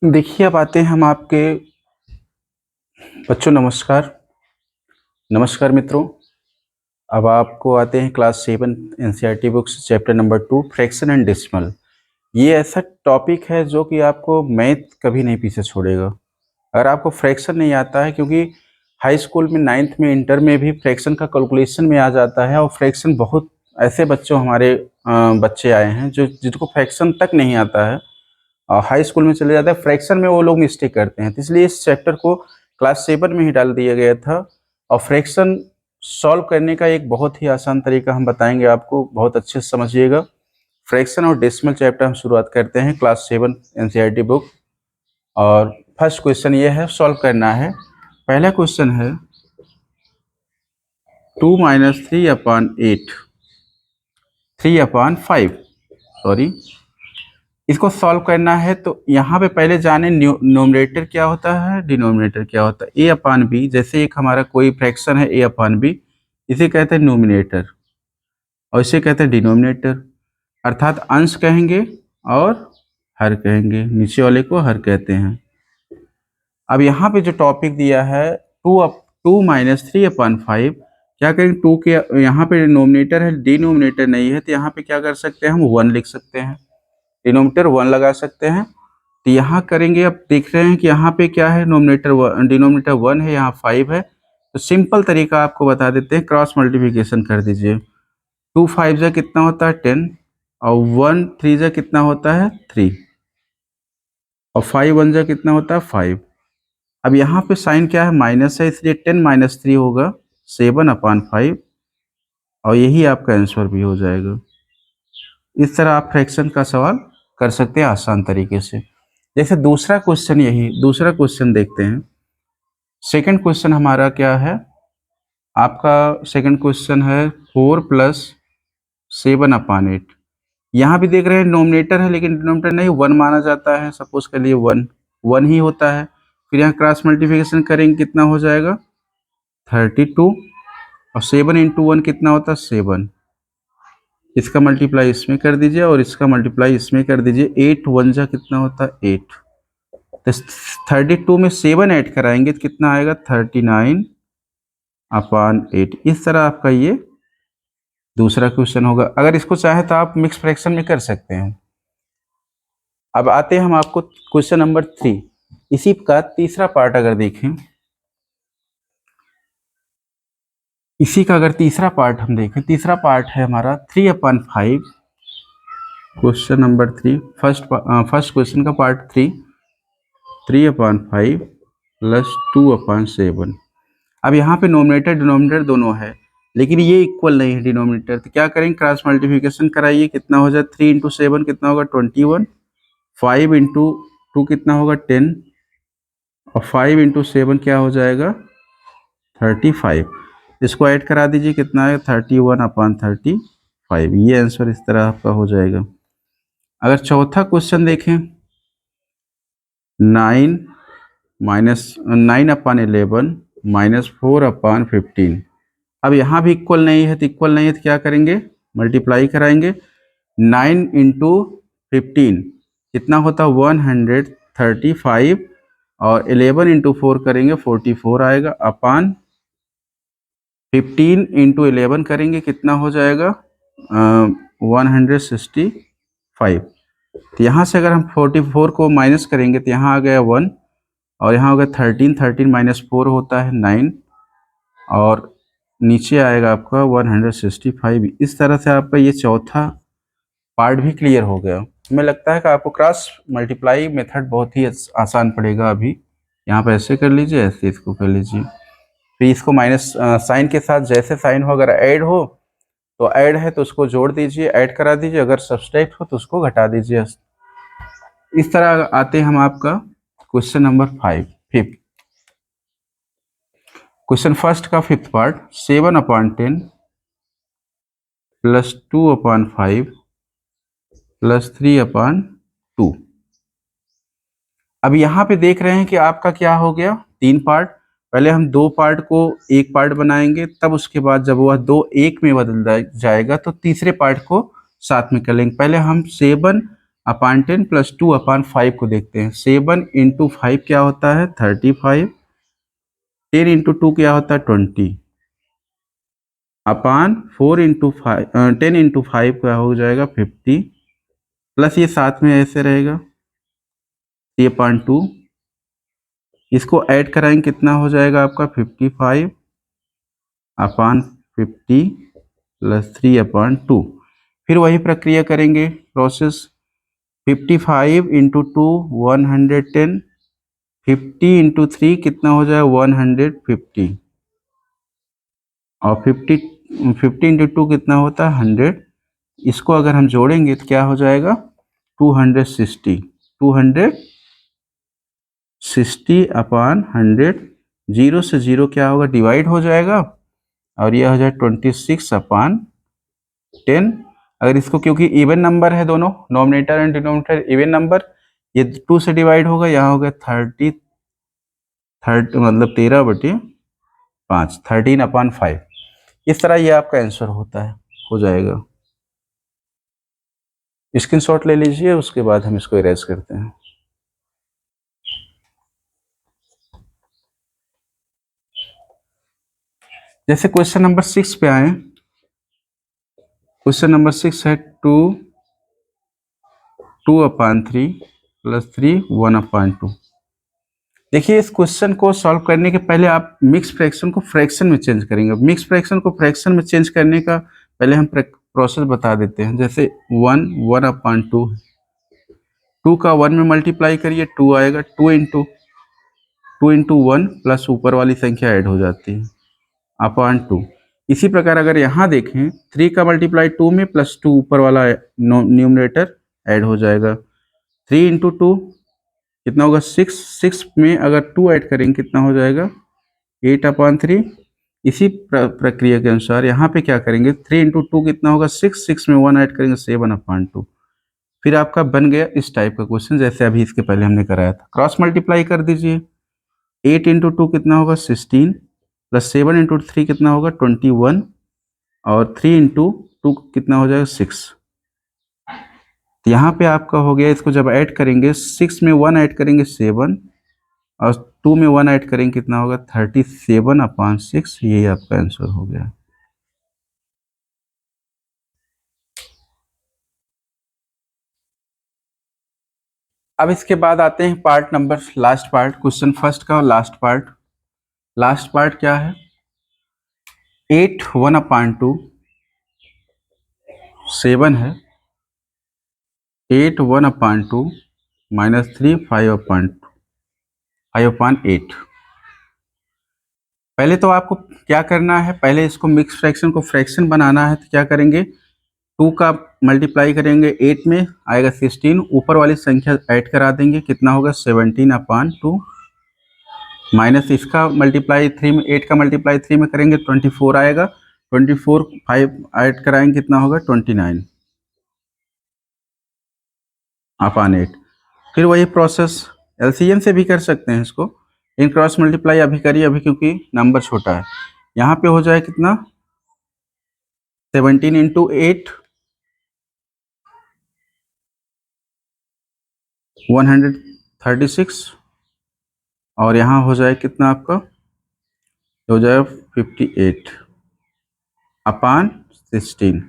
देखिए, अब आते हैं हम आपके बच्चों नमस्कार। नमस्कार मित्रों। अब आपको आते हैं class 7 NCERT books chapter number 2 fraction and decimal. ये ऐसा टॉपिक है जो कि आपको मैथ कभी नहीं पीछे छोड़ेगा। अगर आपको फ्रैक्शन नहीं आता है, क्योंकि हाई स्कूल में 9th में इंटर में भी फ्रैक्शन का कैलकुलेशन में आ जाता है और फ्रैक्शन बहुत ऐसे बच्चों हमारे बच्चे आए हैं जो जिनको फ्रैक्शन तक नहीं आता है और हाई स्कूल में चले जाते हैं, फ्रैक्शन में वो लोग मिस्टेक करते हैं। तो इसलिए इस चैप्टर को क्लास 7 में ही डाल दिया गया था और फ्रैक्शन सॉल्व करने का एक बहुत ही आसान तरीका हम बताएंगे आपको, बहुत अच्छे से समझिएगा। फ्रैक्शन और डेसिमल चैप्टर हम शुरुआत करते हैं क्लास 7 एनसीईआरटी बुक। और फर्स्ट क्वेश्चन ये है, सॉल्व करना है। पहला क्वेश्चन है 2 - 3/8 3/5, सॉरी, इसको सॉल्व करना है। तो यहाँ पे पहले जाने न्यूमरेटर क्या होता है, डिनोमिनेटर क्या होता है। a/b, जैसे एक हमारा कोई फ्रैक्शन है a/b, इसे कहते हैं न्यूमिनेटर और इसे कहते हैं डिनोमिनेटर। अर्थात अंश कहेंगे और हर कहेंगे, नीचे वाले को हर कहते हैं। अब यहाँ पे जो टॉपिक दिया है 2 - 3/5, क्या करेंगे, 2 के यहाँ पे डिनोमिनेटर है, डिनोमिनेटर नहीं है, तो यहाँ पे क्या कर सकते हैं, हम 1 लिख सकते हैं, डिनोमिनेटर 1 लगा सकते हैं। तो यहाँ करेंगे, अब देख रहे हैं कि यहाँ पे क्या है, डिनोमिनेटर 1 है, यहाँ 5 है। तो सिंपल तरीका आपको बता देते हैं, क्रॉस मल्टीप्लिकेशन कर दीजिए। 2 5 जा कितना होता है 10 और 1 3 जा कितना होता है 3 और 5 1 जा कितना होता है 5। अब यहाँ पे साइन क्या है, माइनस है, इसलिए 10 - 3 होगा 7/5 और यही आपका आंसर भी हो जाएगा। इस तरह आप फ्रैक्शन का सवाल कर सकते हैं आसान तरीके से। जैसे दूसरा क्वेश्चन, यही दूसरा क्वेश्चन देखते हैं। सेकंड क्वेश्चन हमारा क्या है, आपका सेकंड क्वेश्चन है 4 + 7/8। यहाँ भी देख रहे हैं नोमिनेटर है लेकिन डिनोमिनेटर नहीं, 1 माना जाता है, सपोज कर लिए 1 1 ही होता है। फिर यहाँ क्रॉस मल्टीप्लिकेशन करेंगे, कितना हो जाएगा 32 और 7 × 1 कितना होता है 7। इसका मल्टीप्लाई इसमें कर दीजिए और इसका मल्टीप्लाई इसमें कर दीजिए। 8 1 जा कितना होता है 8। तो 32 में 7 ऐड कराएंगे तो कितना आएगा 39/8। इस तरह आपका ये दूसरा क्वेश्चन होगा। अगर इसको चाहे तो आप मिक्स फ्रैक्शन में कर सकते हैं। अब आते हैं हम आपको क्वेश्चन नंबर 3, इसी का तीसरा पार्ट अगर देखें, इसी का अगर तीसरा पार्ट हम देखें, तीसरा पार्ट है हमारा 3/5। क्वेश्चन नंबर 3, फर्स्ट क्वेश्चन का पार्ट 3/5 + 2/7। अब यहाँ पे नोमिनेटर डिनोमिनेटर दोनों है लेकिन ये इक्वल नहीं है डिनोमिनेटर, तो क्या करेंगे, क्रॉस मल्टीप्लिकेशन कराइए, कितना हो जाए 3 × 7 कितना होगा 21, 5 × 2 कितना होगा 10 और 5 × 7 क्या हो जाएगा 35। इसको ऐड करा दीजिए, कितना है 31/35। ये आंसर इस तरह आपका हो जाएगा। अगर चौथा क्वेश्चन देखें, 9/11 - 4/15। अब यहाँ भी इक्वल नहीं है, तो इक्वल नहीं है तो क्या करेंगे, मल्टीप्लाई कराएंगे। 9 × 15 कितना होता है 135 और 11 × 4 करेंगे 44 आएगा, अपान 15 × 11 करेंगे कितना हो जाएगा 165। तो यहाँ से अगर हम 44 को माइनस करेंगे तो यहाँ आ गया 1 और यहाँ होगा 13, 13 - 4 होता है 9 और नीचे आएगा आपका 165। इस तरह से आपका ये चौथा पार्ट भी क्लियर हो गया। हमें लगता है कि आपको क्रॉस मल्टीप्लाई मेथड बहुत ही आसान पड़ेगा। अभी यहाँ पे ऐसे कर लीजिए, ऐसे इसको कर लीजिए, फिर इसको माइनस साइन के साथ जैसे साइन हो, अगर ऐड हो तो ऐड है तो उसको जोड़ दीजिए, ऐड करा दीजिए, अगर सब्सट्रैक्ट हो तो उसको घटा दीजिए। इस तरह आते हैं हम आपका क्वेश्चन नंबर 5। क्वेश्चन फर्स्ट का 5th पार्ट, 7/10 + 2/5 + 3/2। अब यहाँ पे देख रहे हैं कि आपका क्या हो गया, 3 पार्ट। पहले हम 2 पार्ट को एक पार्ट बनाएंगे, तब उसके बाद जब वह 2 1 में बदल जाएगा तो तीसरे पार्ट को साथ में कर लेंगे। पहले हम 7 अपान 10 प्लस 2 अपान 5 को देखते हैं। 7 इंटू 5 क्या होता है 35, 10 इंटू 2 क्या होता है 20, अपान 4 इंटू 5 10 इंटू 5 क्या हो जाएगा 50, प्लस ये साथ में ऐसे रहेगा 3/2, इसको ऐड कराएंगे कितना हो जाएगा आपका 55 अपान 50 प्लस 3/2। फिर वही प्रक्रिया करेंगे प्रोसेस 55 इंटू 2 110, 50 इंटू 3 कितना हो जाएगा 150, और 50 इंटू 2 कितना होता है 100। इसको अगर हम जोड़ेंगे तो क्या हो जाएगा 260, 260 अपान 100, जीरो से जीरो क्या होगा डिवाइड हो जाएगा, और यह हो जाए 26 अपान 10। अगर इसको, क्योंकि इवन नंबर है दोनों, nominator and denominator even number, ये 2 से डिवाइड होगा, यहाँ हो गया 30 मतलब 13/5, 13/5। इस तरह ये आपका आंसर होता है, हो जाएगा। स्क्रीनशॉट ले लीजिए, उसके बाद हम इसको इरेज करते हैं। जैसे क्वेश्चन नंबर 6 पे आए, क्वेश्चन नंबर 6 है 2/3 प्लस 3 1/2। देखिए इस क्वेश्चन को सॉल्व करने के पहले आप मिक्स फ्रैक्शन को फ्रैक्शन में चेंज करेंगे। मिक्स फ्रैक्शन को फ्रैक्शन में चेंज करने का पहले हम प्रोसेस बता देते हैं। जैसे 1/2, 2 का 1 में मल्टीप्लाई करिए 2 आएगा, 2 इंटू 1 प्लस ऊपर वाली संख्या ऐड हो जाती है अपान 2। इसी प्रकार अगर यहाँ देखें 3 का मल्टीप्लाई 2 में प्लस 2 ऊपर वाला न्यूमरेटर ऐड हो जाएगा। 3 इंटू 2 कितना होगा 6, 6 में अगर 2 ऐड करेंगे कितना हो जाएगा 8/3। इसी प्रक्रिया के अनुसार यहाँ पे क्या करेंगे 3 इंटू 2 कितना होगा 6, 6 में 1 ऐड करेंगे 7/2। फिर आपका बन गया इस टाइप का क्वेश्चन, जैसे अभी इसके पहले हमने कराया था। क्रॉस मल्टीप्लाई कर दीजिए, 8 इंटू 2 कितना होगा 16, प्लस 7 इंटू 3 कितना होगा 21, और 3 इंटू 2 कितना हो जाएगा 6। तो यहाँ पे आपका हो गया, इसको जब ऐड करेंगे 6 में 1 ऐड करेंगे 7, और 2 में 1 ऐड करेंगे कितना होगा 37/6। यही आपका आंसर हो गया। अब इसके बाद आते हैं part number last part, question first का लास्ट पार्ट। लास्ट पार्ट क्या है 8 1/2, 7 है 8 1/2 माइनस 3 5/8। पहले तो आपको क्या करना है, पहले इसको मिक्स फ्रैक्शन को फ्रैक्शन बनाना है। तो क्या करेंगे 2 का मल्टीप्लाई करेंगे 8 में आएगा 16, ऊपर वाली संख्या ऐड करा देंगे कितना होगा 17/2, माइनस इसका मल्टीप्लाई 3 में 8 का मल्टीप्लाई 3 में करेंगे 24 आएगा, 24 5 ऐड कराएंगे कितना होगा 29/8। फिर वही प्रोसेस एलसीएम से भी कर सकते हैं इसको, इन क्रॉस मल्टीप्लाई अभी करिए अभी क्योंकि नंबर छोटा है। यहाँ पे हो जाए कितना 17 इंटू 8 136, और यहाँ हो जाए कितना आपका हो जाए 58/16।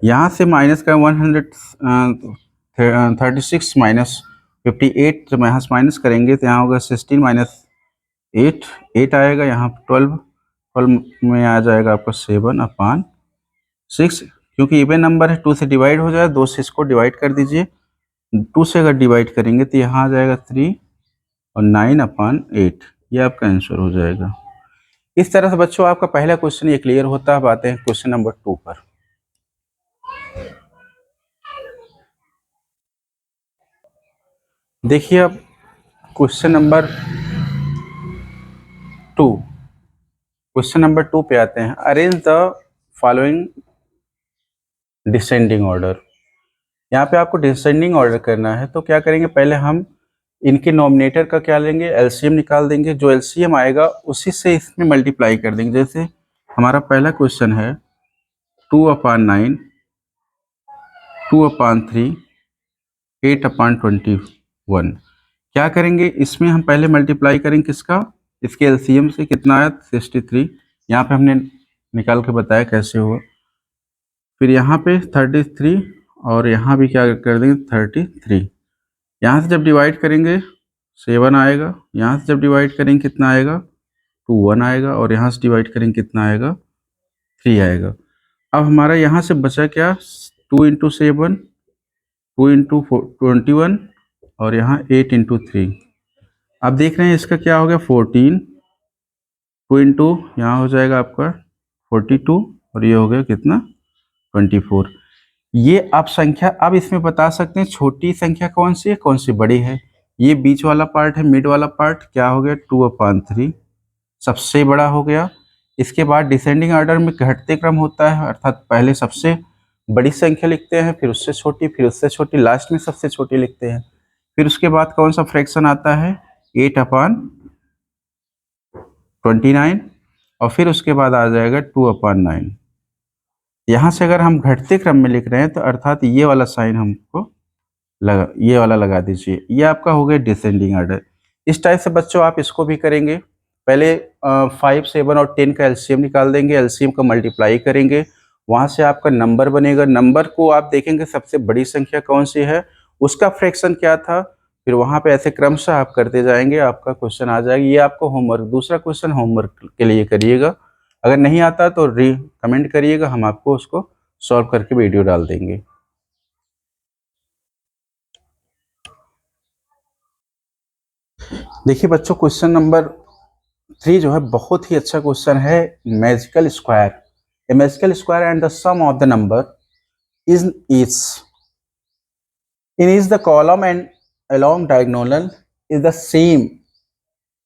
यहाँ से माइनस का 136 माइनस 58, जब यहाँ से माइनस करेंगे तो यहाँ होगा 16 माइनस 8 आएगा, यहाँ 12 में आ जाएगा आपका 7/6। क्योंकि इवन नंबर है 2 से डिवाइड हो जाए, 2 से इसको डिवाइड कर दीजिए, 2 से अगर डिवाइड करेंगे तो यहाँ आ जाएगा 3 और 9/8। ये आपका आंसर हो जाएगा। इस तरह से बच्चों आपका पहला क्वेश्चन ये क्लियर होता है। अब आते हैं क्वेश्चन नंबर 2 पर। देखिए अब क्वेश्चन नंबर 2, क्वेश्चन नंबर 2 पे आते हैं। Arrange the following descending order. यहाँ पे आपको डिसेंडिंग ऑर्डर करना है। तो क्या करेंगे पहले हम इनके नॉमिनेटर का क्या लेंगे एलसीएम निकाल देंगे, जो एलसीएम आएगा उसी से इसमें मल्टीप्लाई कर देंगे। जैसे हमारा पहला क्वेश्चन है 2/9, 2/3, 8/21। क्या करेंगे, इसमें हम पहले मल्टीप्लाई करेंगे किसका, इसके एलसीएम से, कितना आया 63। यहाँ पे हमने निकाल के बताया कैसे हुआ। फिर यहाँ पे 33 और यहाँ भी क्या कर देंगे 33। यहाँ से जब डिवाइड करेंगे 7 आएगा, यहाँ से जब डिवाइड करेंगे कितना आएगा 21 आएगा, और यहाँ से डिवाइड करेंगे कितना आएगा 3 आएगा। अब हमारा यहाँ से बचा क्या, 2 × 7, 2 × 21 और यहाँ 8 × 3। अब देख रहे हैं इसका क्या हो गया 14, 2 इंटू यहाँ हो जाएगा आपका 42 और ये हो गया कितना 24। ये आप संख्या अब इसमें बता सकते हैं छोटी संख्या कौन सी है कौन सी बड़ी है। ये बीच वाला पार्ट है, मिड वाला पार्ट क्या हो गया 2/3 सबसे बड़ा हो गया। इसके बाद डिसेंडिंग ऑर्डर में घटते क्रम होता है, अर्थात पहले सबसे बड़ी संख्या लिखते हैं, फिर उससे छोटी, फिर उससे छोटी, लास्ट में सबसे छोटी लिखते हैं। फिर उसके बाद कौन सा फ्रैक्शन आता है 8/29 और फिर उसके बाद आ जाएगा 2/9। यहाँ से अगर हम घटते क्रम में लिख रहे हैं तो अर्थात ये वाला साइन हमको ये वाला लगा दीजिए। ये आपका हो गया डिसेंडिंग ऑर्डर। इस टाइप से बच्चों आप इसको भी करेंगे। पहले 5, 7 और 10 का एलसीएम निकाल देंगे, एलसीएम का मल्टीप्लाई करेंगे, वहाँ से आपका नंबर बनेगा। नंबर को आप देखेंगे सबसे बड़ी संख्या कौन सी है, उसका फ्रैक्शन क्या था, फिर वहाँ पे ऐसे क्रमशः आप करते जाएंगे, आपका क्वेश्चन आ जाएगा। ये आपको होमवर्क, दूसरा क्वेश्चन होमवर्क के लिए करिएगा। अगर नहीं आता तो कमेंट करिएगा, हम आपको उसको सॉल्व करके वीडियो डाल देंगे। देखिए बच्चों, क्वेश्चन नंबर 3 जो है बहुत ही अच्छा क्वेश्चन है। Magical square, a magical square and the sum of the number is in the column and along diagonal is the same,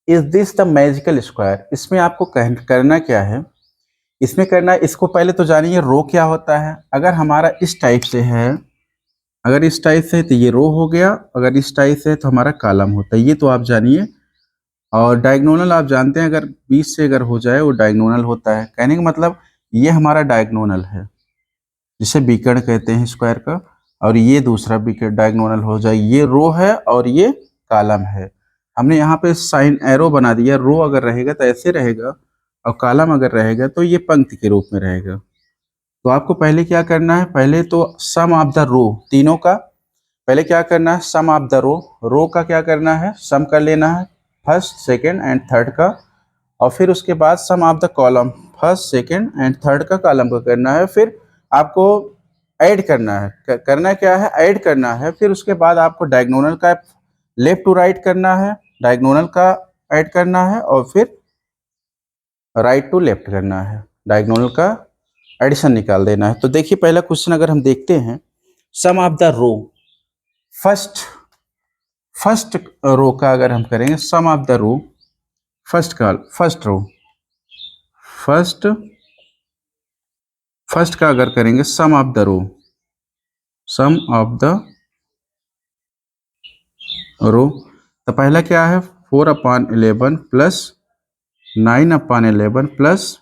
is this the magical square। इसमें आपको करना क्या है, इसमें करना है, इसको पहले तो जानिए रो क्या होता है। अगर हमारा इस टाइप से है, अगर इस टाइप से है तो ये रो हो गया, अगर इस टाइप से है तो हमारा कॉलम होता है, ये तो आप जानिए। और डायगोनल आप जानते हैं, अगर बीच से अगर हो जाए वो डायगोनल होता है। कहने का मतलब ये हमारा डायगोनल है जिसे बीकर्ण कहते हैं स्क्वायर का, और ये दूसरा बीकर्ण डायगोनल हो जाए, ये रो है और ये कॉलम है। हमने यहाँ पे साइन एरो बना दिया, रो अगर रहेगा तो ऐसे रहेगा और कॉलम अगर रहेगा तो ये पंक्ति के रूप में रहेगा। तो आपको पहले क्या करना है, पहले तो सम ऑफ द रो, तीनों का पहले क्या करना है, सम ऑफ द रो का क्या करना है, सम कर लेना है फर्स्ट, सेकेंड एंड थर्ड का, और फिर उसके बाद sum of the column, first, second and third का कॉलम को करना है। फिर आपको ऐड करना है, करना क्या है, ऐड करना है। फिर उसके बाद आपको डायगोनल का लेफ्ट टू राइट करना है, डायगोनल का ऐड करना है, और फिर राइट टू लेफ्ट करना है, डायगोनल का एडिशन निकाल देना है। तो देखिए पहला क्वेश्चन अगर हम देखते हैं, sum of the row, first row का अगर हम करेंगे, sum of the row, first row, first का अगर करेंगे sum of the row, sum of the row, तो पहला क्या है 4/11 प्लस 9/11 प्लस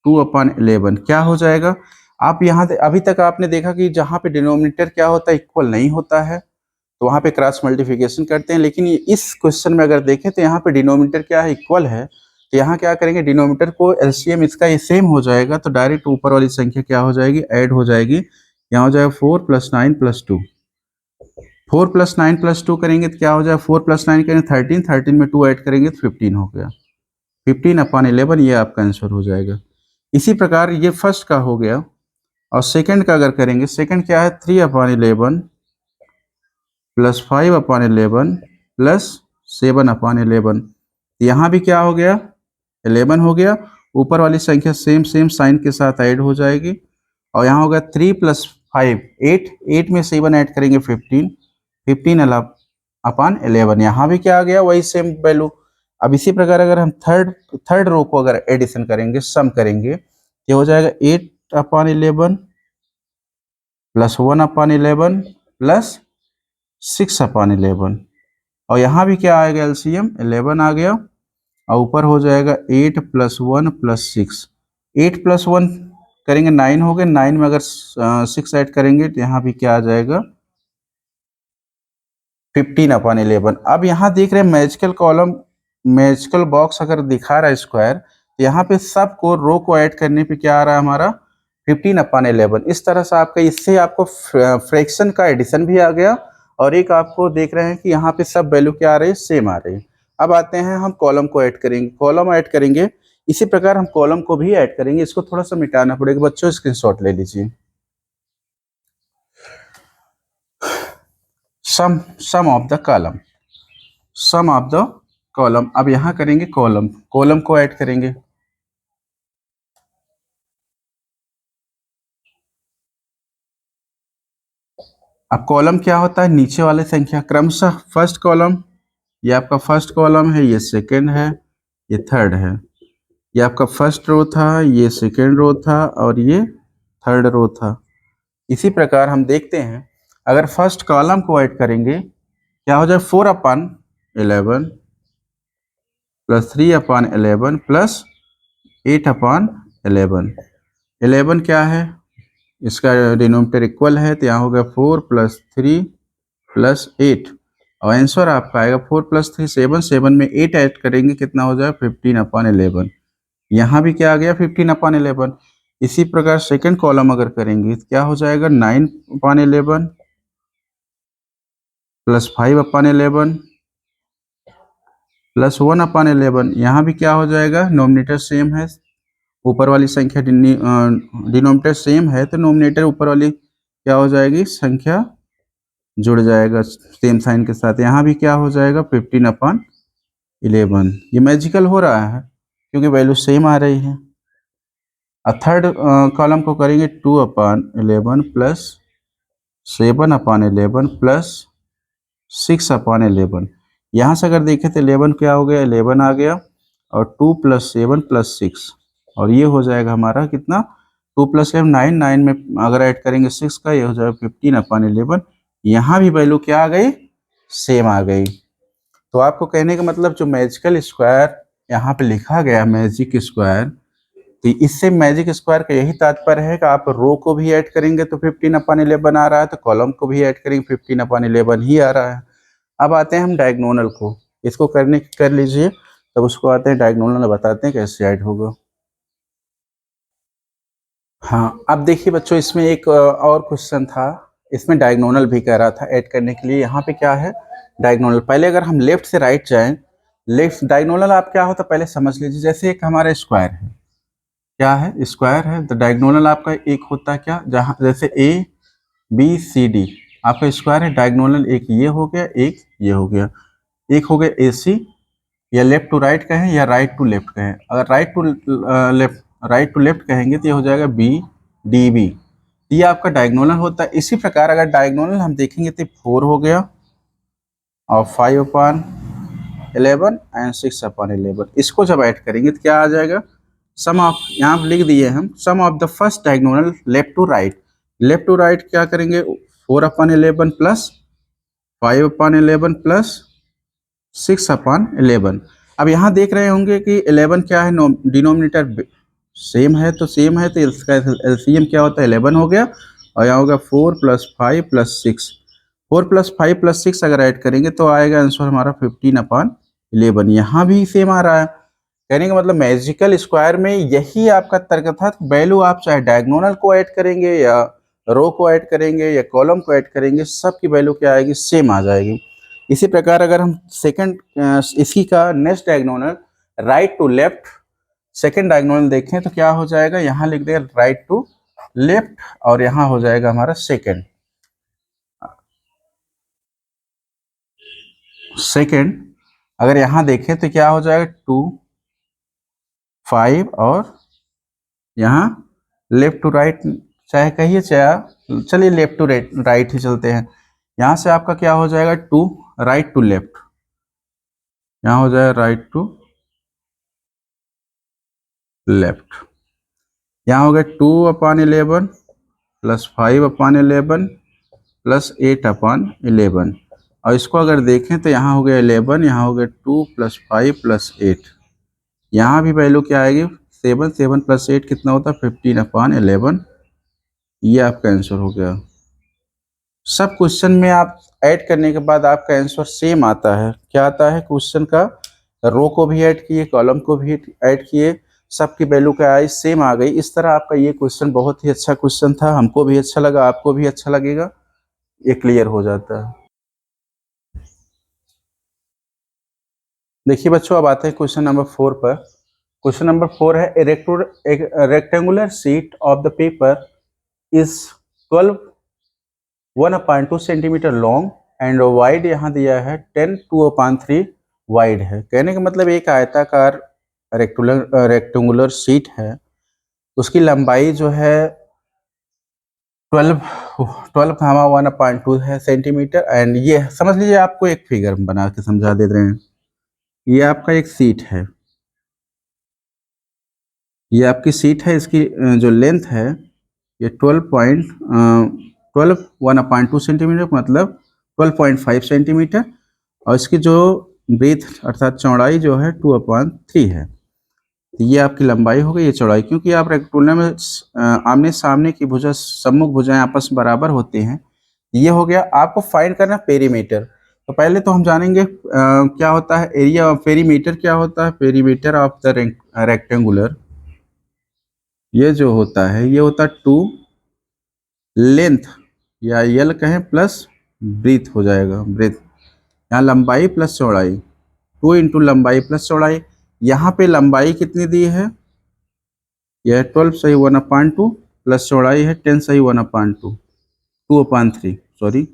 2/11 क्या हो जाएगा। आप यहाँ अभी तक आपने देखा कि जहाँ पे डिनोमिनेटर क्या होता है इक्वल नहीं होता है तो वहाँ पे क्रॉस मल्टीप्लिकेशन करते हैं, लेकिन इस क्वेश्चन में अगर देखें तो यहाँ पे डिनोमिनेटर क्या है इक्वल है, तो यहाँ क्या करेंगे डिनोमिनेटर को एलसीएम इसका ये सेम हो जाएगा, तो डायरेक्ट ऊपर वाली संख्या क्या हो जाएगी ऐड हो जाएगी। यहाँ हो जाएगा 4 + 9 + 2, 4 + 9 + 2 करेंगे तो क्या हो जाएगा 4 + 9 करेंगे 13, 13 में 2 ऐड करेंगे तो 15 हो गया, 15/11 ये आपका आंसर हो जाएगा। इसी प्रकार ये फर्स्ट का हो गया। और सेकंड का अगर करेंगे, सेकंड क्या है 3/11 प्लस 5/11 प्लस 7/11, यहाँ भी क्या हो गया 11 हो गया, ऊपर वाली संख्या सेम साइन के साथ ऐड हो जाएगी। और यहाँ होगा 3 + 5 8, 8 में 7 ऐड करेंगे 15, 15/11, यहाँ भी क्या आ गया वही सेम वैल्यू। अब इसी प्रकार अगर हम थर्ड रो को अगर एडिशन करेंगे, सम करेंगे, ये हो जाएगा 8/11 प्लस 1/11 प्लस 6/11, और यहाँ भी क्या आएगा एलसीएम 11 आ गया, और ऊपर हो जाएगा 8 + 1 + 6, 8 + 1 करेंगे 9 हो गए, 9 में अगर 6 ऐड करेंगे तो यहाँ भी क्या आ जाएगा 15/11। अब यहाँ देख रहे हैं मैजिकल कॉलम, मैजिकल बॉक्स अगर दिखा रहा है स्क्वायर, तो यहाँ पे सबको रो को ऐड करने पे क्या आ रहा है हमारा 15/11। इस तरह से आपका, इससे आपको फ्रैक्शन का एडिशन भी आ गया, और एक आपको देख रहे हैं कि यहाँ पे सब वैल्यू क्या आ रही है, सेम आ रही है। अब आते हैं हम कॉलम को ऐड करेंगे, कॉलम ऐड करेंगे, इसी प्रकार हम कॉलम को भी ऐड करेंगे। इसको थोड़ा सा मिटाना पड़ेगा बच्चों, स्क्रीनशॉट ले लीजिए। Sum of the column, sum of the column. अब यहां करेंगे कॉलम, कॉलम को ऐड करेंगे। अब कॉलम क्या होता है, नीचे वाले संख्या क्रमशः, फर्स्ट कॉलम ये आपका फर्स्ट कॉलम है, ये सेकंड है, ये थर्ड है, ये आपका फर्स्ट रो था, ये सेकंड रो था, और ये थर्ड रो था। इसी प्रकार हम देखते हैं, अगर फर्स्ट कॉलम को ऐड करेंगे क्या हो जाए, 4/11 प्लस 3/11 प्लस 8/11। 11 क्या है, इसका डिनोमिनेटर इक्वल है, तो यहाँ हो गया 4 + 3 + 8, और आंसर आपका आएगा 4 + 3 7, 7 में 8 ऐड करेंगे कितना हो जाए 15/11। यहाँ भी क्या आ गया 15/11। इसी प्रकार सेकंड कॉलम अगर करेंगे तो क्या हो जाएगा 9/11 प्लस 5/11 प्लस 1/11। यहाँ भी क्या हो जाएगा, नोमिनेटर सेम है, ऊपर वाली संख्या डिनोमिनेटर सेम है, तो नोमिनेटर ऊपर वाली क्या हो जाएगी, संख्या जुड़ जाएगा सेम साइन के साथ। यहाँ भी क्या हो जाएगा 15/11। ये मैजिकल हो रहा है क्योंकि वैल्यू सेम आ रही है। अब थर्ड कॉलम को करेंगे 2/11 प्लस 7/11 प्लस 6/11। यहाँ से अगर देखें तो 11 क्या हो गया, 11 आ गया, और 2 + 7 + 6, और ये हो जाएगा हमारा कितना 2 + 7 9, 9 में अगर ऐड करेंगे 6 का, ये हो जाएगा 15/11। यहाँ भी वैल्यू क्या आ गई, सेम आ गई। तो आपको कहने का मतलब जो मैजिकल स्क्वायर यहाँ पे लिखा गया मैजिक स्क्वायर, तो इससे मैजिक स्क्वायर का यही तात्पर्य है कि आप रो को भी ऐड करेंगे तो 15/11 आ रहा है, तो कॉलम को भी ऐड करेंगे 15/11 ही आ रहा है। अब आते हैं हम डायगोनल को, इसको करने कर लीजिए, तब उसको आते हैं डायगोनल, बताते हैं कैसे ऐड होगा। हाँ, अब देखिए बच्चों, इसमें एक और क्वेश्चन था, इसमें डायगोनल भी कह रहा था ऐड करने के लिए। यहाँ पे क्या है डायगोनल, पहले अगर हम लेफ्ट से राइट जाएं, लेफ्ट डायगोनल आप क्या होता है पहले समझ लीजिए। जैसे एक हमारा स्क्वायर है, क्या है स्क्वायर है, तो डायगोनल आपका एक होता है क्या, जहाँ जैसे ABCD आपका स्क्वायर है, डायगोनल एक ये हो गया, एक ये हो गया, एक हो गया AC, या लेफ्ट टू राइट कहें या राइट टू लेफ्ट कहें। अगर राइट टू लेफ्ट कहेंगे तो ये हो जाएगा BDB, ये आपका डायगोनल होता है। इसी प्रकार अगर डायगोनल हम देखेंगे तो 4 हो गया, और 5/11 एंड 6/11। इसको जब ऐड करेंगे तो क्या आ जाएगा, सम ऑफ, यहाँ लिख दिए हम, sum of the first diagonal left to right. Left to right क्या करेंगे 4/11 प्लस 5/11 प्लस 6/11। अब यहाँ देख रहे होंगे कि 11 क्या है, डिनोमिनेटर सेम है, तो सेम है, तो इसका एलसीएम क्या होता है 11 हो गया, और यहाँ होगा 4 + 5 + 6। 4 + 5 + 6 अगर ऐड करेंगे तो आएगा आंसर हमारा 15/11। यहाँ भी सेम आ रहा है। कहने का मतलब मैजिकल स्क्वायर में यही आपका तर्क था, वैल्यू आप चाहे डायगोनल को ऐड करेंगे या रो को ऐड करेंगे या कॉलम को ऐड करेंगे, सबकी वैल्यू क्या आएगी, सेम आ जाएगी। इसी प्रकार अगर हम सेकंड इसी का next diagonal right to left, second diagonal देखें तो क्या हो जाएगा, यहाँ लिख दें राइट टू लेफ्ट, और यहाँ हो जाएगा हमारा सेकंड। अगर यहाँ देखें तो क्या हो जाएगा 2 5, और यहाँ लेफ्ट टू राइट चाहे कहिए, चाहे चलिए लेफ्ट टू राइट ही चलते हैं। यहाँ से आपका क्या हो जाएगा 2 राइट टू लेफ्ट, यहाँ हो जाएगा राइट टू लेफ्ट। यहाँ हो गया 2/11 प्लस 5/11 प्लस 8/11, और इसको अगर देखें तो यहाँ हो गया 11, यहाँ हो गया 2 + 5 + 8। यहाँ भी वैल्यू क्या आएगी 7, 7 + 8 कितना होता है 15/11। ये आपका आंसर हो गया। सब क्वेश्चन में आप ऐड करने के बाद आपका आंसर सेम आता है। क्या आता है? क्वेश्चन का रो को भी ऐड किए, कॉलम को भी ऐड किए, सबकी वैल्यू का आई सेम आ गई। इस तरह आपका ये क्वेश्चन बहुत ही अच्छा क्वेश्चन था, हमको भी अच्छा लगा, आपको भी अच्छा लगेगा, ये क्लियर हो जाता है। देखिए बच्चों, अब आते हैं क्वेश्चन नंबर 4 पर। क्वेश्चन नंबर 4 है एक rectangular sheet of the paper is 1/2 centimetre long and wide यहाँ दिया है 10/2/3 वाइड है। कहने का मतलब एक आयताकार रेक्टेंगुलर शीट है, उसकी लंबाई जो है 12 है सेंटीमीटर। एंड ये समझ लीजिए, आपको एक फिगर बना के समझा दे रहे हैं। ये आपका एक सीट है, ये आपकी सीट है, इसकी जो लेंथ है ये 1/2 सेंटीमीटर मतलब 12.5 सेंटीमीटर, और इसकी जो ब्रीथ अर्थात चौड़ाई जो है 2/3 है। तो ये आपकी लंबाई हो गई, ये चौड़ाई। क्योंकि आप रेक्टेंगुलर में आमने सामने की भुजा, सम्मुख भुजाएं आपस में बराबर होती हैं। ये हो गया। आपको फाइंड करना पेरीमीटर। तो पहले तो हम जानेंगे क्या होता है एरिया। पेरीमीटर क्या होता है? पेरीमीटर ऑफ द रेक्टेंगुलर, ये जो होता है ये होता है 2 लेंथ या यल कहें प्लस ब्रीथ हो जाएगा। ब्रीथ यहाँ लंबाई प्लस चौड़ाई, 2 इंटू लंबाई प्लस चौड़ाई। यहाँ पे लंबाई कितनी दी है? यह 12 सही 1/2 प्लस चौड़ाई है 10 सही 1/2, 2/3 सॉरी।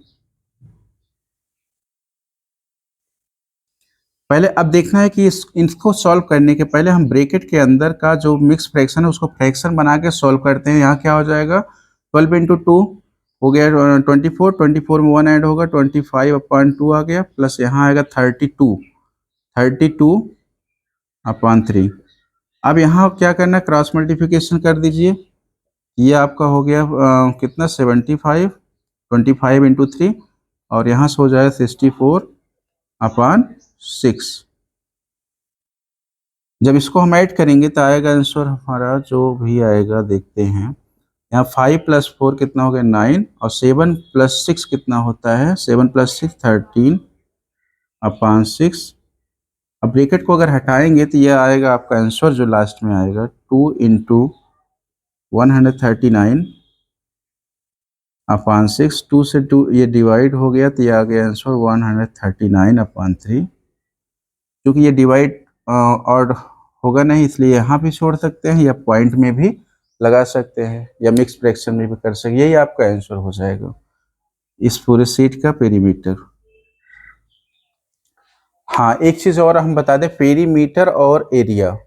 पहले अब देखना है कि इनको सॉल्व करने के पहले हम ब्रैकेट के अंदर का जो मिक्स फ्रैक्शन है उसको फ्रैक्शन बना के सॉल्व करते हैं। यहाँ क्या हो जाएगा? 12 इंटू 2 हो गया 24, 24 में 1 ऐड होगा 25/2 आ गया, प्लस यहाँ आएगा 32/3। अब यहाँ क्या करना है? क्रॉस मल्टीप्लिकेशन कर दीजिए। ये आपका हो गया कितना? 75, 25 इंटू 3, और यहाँ से हो जाएगा 64/6। जब इसको हम ऐड करेंगे तो आएगा आंसर हमारा जो भी आएगा, देखते हैं। यहाँ 5 + 4 कितना हो गया? 9, और 7 + 6 कितना होता है? 7 + 6 13/6। अब ब्रैकेट को अगर हटाएंगे तो ये आएगा आपका आंसर जो लास्ट में आएगा 2 इंटू 139/6। 2 से 2 ये डिवाइड हो गया तो ये आ गया आंसर 139/3। क्योंकि ये डिवाइड और होगा नहीं, इसलिए यहाँ भी छोड़ सकते हैं, या पॉइंट में भी लगा सकते हैं, या मिक्स फ्रैक्शन में भी कर सकते हैं। यही आपका आंसर हो जाएगा इस पूरे सीट का पेरीमीटर। हाँ, एक चीज़ और हम बता दें, पेरीमीटर और एरिया।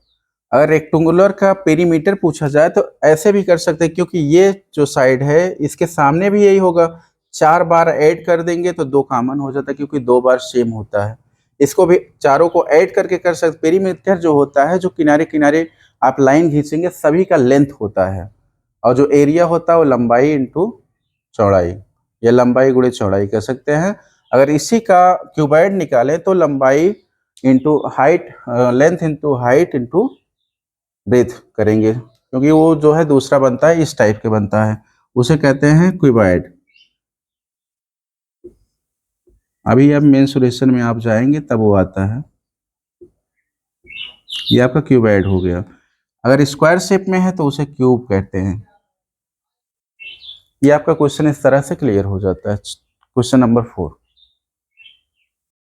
अगर रेक्टेंगुलर का पेरीमीटर पूछा जाए तो ऐसे भी कर सकते हैं, क्योंकि ये जो साइड है इसके सामने भी यही होगा। 4 बार ऐड कर देंगे तो 2 कॉमन हो जाता है, क्योंकि 2 बार सेम होता है। इसको भी चारों को ऐड करके कर सकते। पेरीमीटर जो होता है, जो किनारे किनारे आप लाइन खींचेंगे सभी का लेंथ होता है, और जो एरिया होता है वो लंबाई इंटू चौड़ाई, या लंबाई गुणे चौड़ाई कह सकते हैं। अगर इसी का क्यूबाइड निकालें तो लंबाई into height, length into height into breadth करेंगे, क्योंकि वो जो है दूसरा बनता है, इस टाइप के बनता है, उसे कहते हैं क्यूबाइड। अभी अब मेंसुरेशन में आप जाएंगे तब वो आता है। ये आपका क्यूबाइड हो गया। अगर स्क्वायर शेप में है तो उसे क्यूब कहते हैं। ये आपका क्वेश्चन इस तरह से क्लियर हो जाता है। Question number 4।